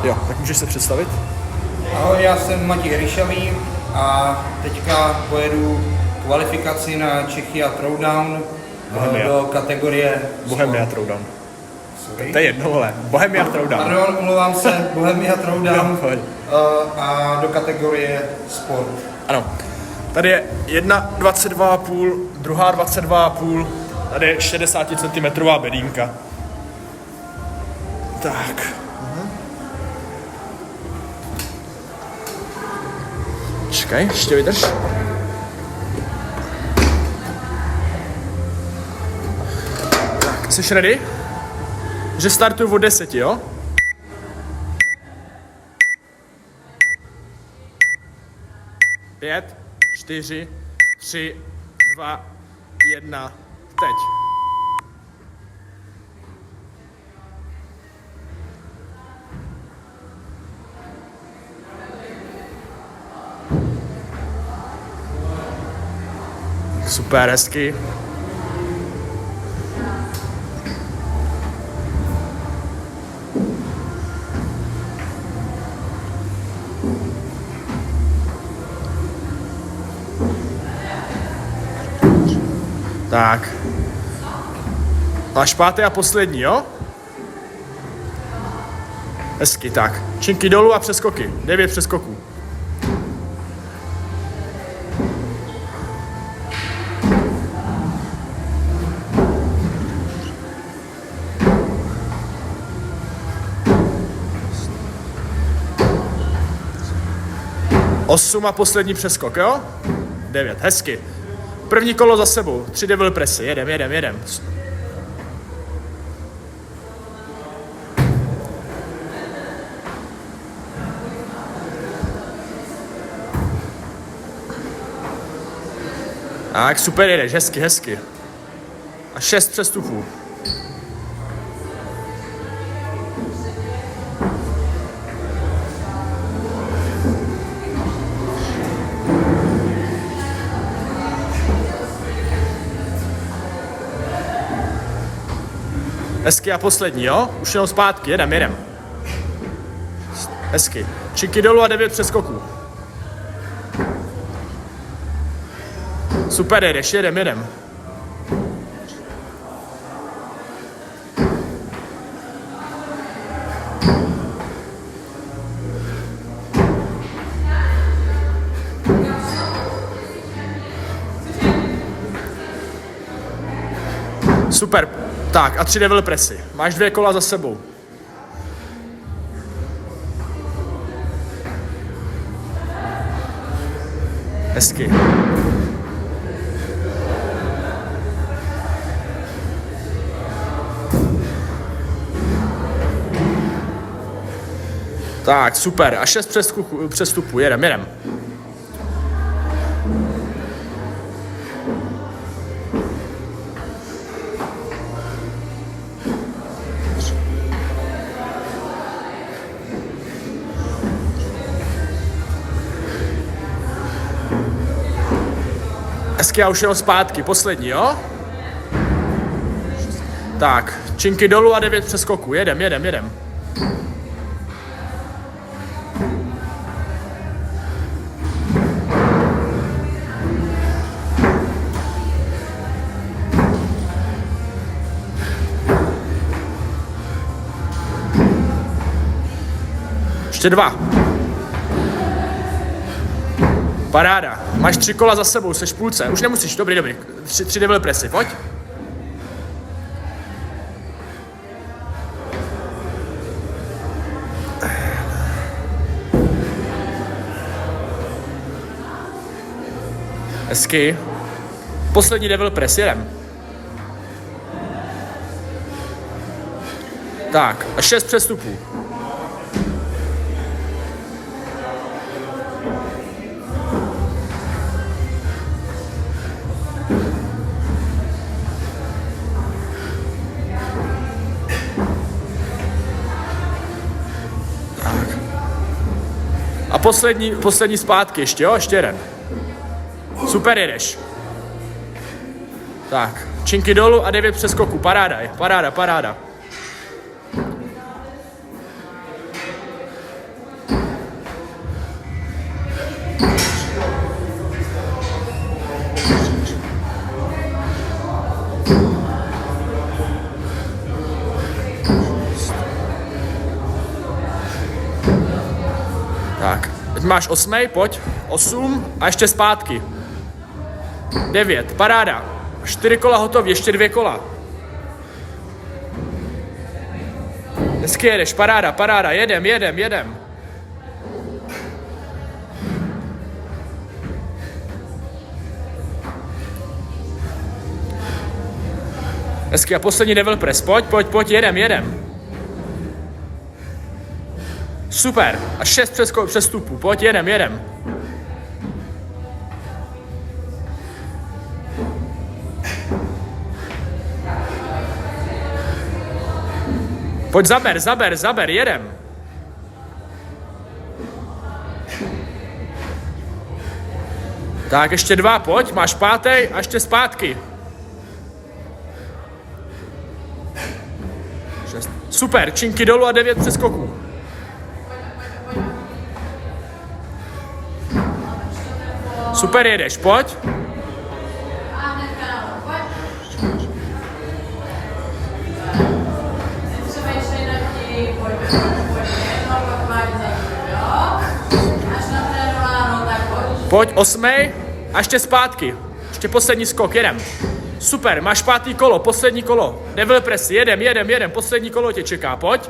Jo, tak můžeš se představit? Ahoj, já jsem Matěj Ryšavý a teďka pojedu kvalifikaci na Czechia Throwdown do kategorie Bohemia Throwdown. To je jedno, vole. Bohemia Throwdown. Pardon, omlouvám se, Bohemia Throwdown a do kategorie sport. Ano. Tady je jedna 22,5, druhá 22,5, tady je 60 cm bedínka. Tak. Čekaj, ještě vydrž. Tak, jsi ready? Že startuju od 10, jo? Pět, 4, 3, 2, 1, teď. Super, hezky. Tak. Máš pátý a poslední, jo? Hezky, tak. Činky dolů a přeskoky. 9 přeskoků. Osm a poslední přeskok, jo? 9, hezky. První kolo za sebou, 3 devil pressy, jedem. Tak, super jedeš, hezky. A 6 přestupů. Hezky a poslední, jo? Už jenom zpátky, jedem. Hezky. Činky dolů a 9 přeskoků. Super jedeš, jedem. Super. Tak a 3 devil pressy. Máš 2 kola za sebou. Hezky. Tak, super. A 6 přestupů. Jedem. Hezky a už jenom zpátky. Poslední, jo? Tak, činky dolů a 9 přeskoků. Jedem. Ještě 2. Paráda. Máš 3 kola za sebou, seš v půlce. Už nemusíš, dobrý. 3 devil pressy, pojď. Hezky. Poslední devil press, jedem. Tak, a 6 přestupů. A poslední zpátky ještě, jo? Ještě jeden. Super jedeš. Tak, činky dolů a 9 přeskoků. Paráda. Tak, teď máš 8, pojď, 8 a ještě zpátky. 9, paráda. 4 kola hotový, ještě 2 kola. Hezky jedeš, paráda, paráda, jedem. Hezky a poslední devil press, pojď, jedem. Super, a 6 přestupů, pojď, jedem. Pojď, zaber, jedem. Tak, ještě 2, pojď, máš 5. a ještě zpátky. 6. Super, činky dolů a 9 přeskoků. Super jedeš, pojď. Pojď, 8. a ještě zpátky. Ještě poslední skok, jedem. Super, máš 5. kolo, poslední kolo. Devil press, jedem, poslední kolo tě čeká, pojď.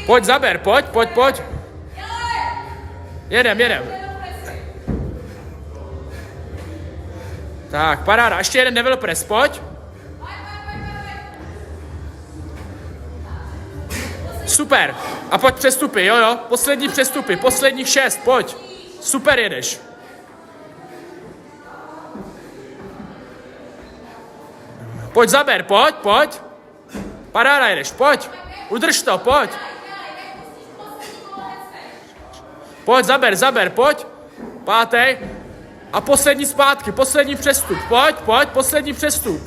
Pojď, zaber, pojď. Jedem. Tak, paráda, ještě jeden devil press, pojď. Super, a pojď přestupy, jo, poslední přestupy, posledních 6, pojď. Super jedeš. Pojď, zaber, pojď. Paráda jedeš, pojď. Udrž to, pojď. Pojď, zaber, pojď. 5. A poslední zpátky, poslední přestup, pojď, poslední přestup.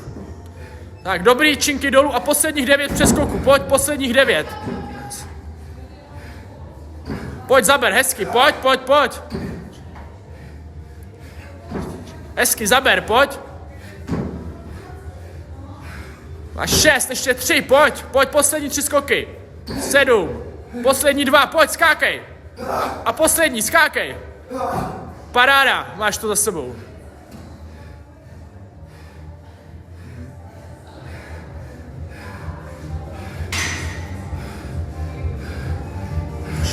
Tak, dobrý, činky dolů a posledních 9 přeskoků, pojď, posledních 9. Pojď, zaber, hezky, pojď. Hezky, zaber, pojď. Máš 6, ještě 3, pojď, poslední 3 skoky. 7, poslední 2, pojď, skákej. A poslední, skákej. Paráda, máš to za sebou.